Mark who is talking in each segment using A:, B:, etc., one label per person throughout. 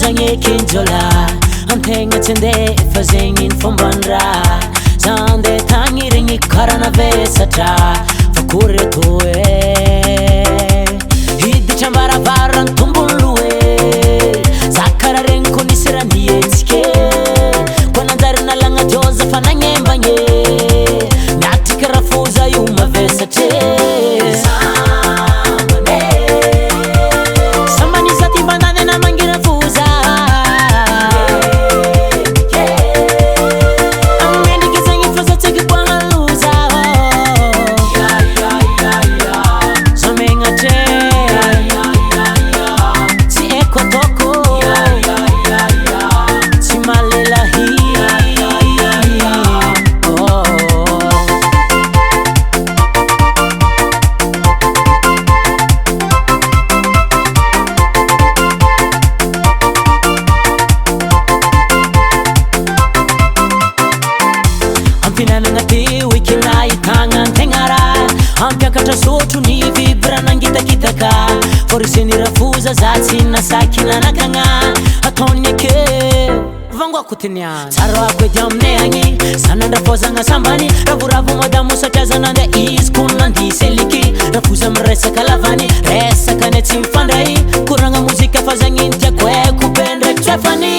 A: zagny kenjola antegna tsy andeha fa zegny ny fomban-draha za andeha tagny regny karana vesatra fa kory atô hiditra ambaravara ny tombony loe za kara regny ko nisy raha nihetsike ko nanjary nalagna dioza fa nagnembagny miatrika raha foza io mavesatre Pinanana teo ikina itagna antegna raha ampiakatra sotro ny vibra nangitakitaka foriseny rafoza za tsy nasaky nanakagna ataony akeo vangoko tiniany tsaroako edy aminay agny sanandrafozagna sambany ravoravo madamo satria za nandeha izy ko nandisy eliky rafoza miresaka lavany resaka ny tsy mifandray koragna mozika fa zagny ny tiako haiko be ndraiky trefany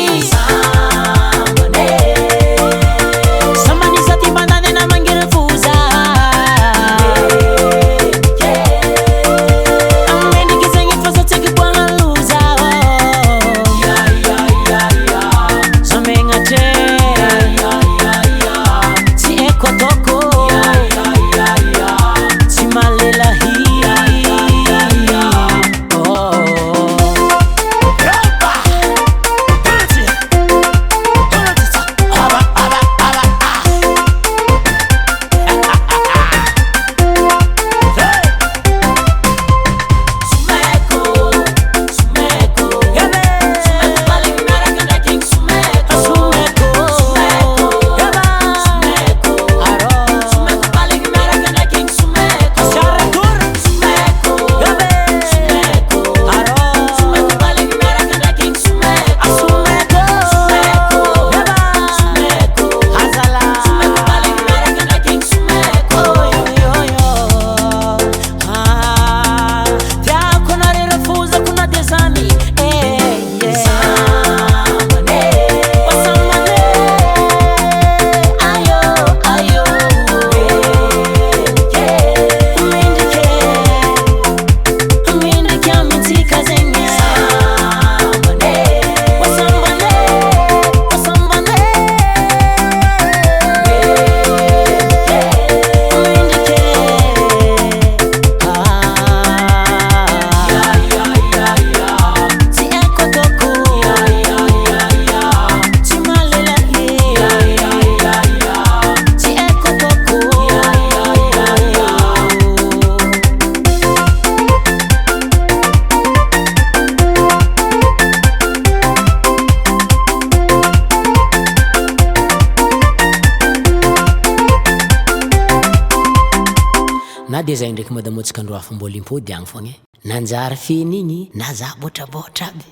A: na dia zay ndraiky madamotsika andro hafa mbola impody agny fogna nanjary feny igny na za botrabotra aby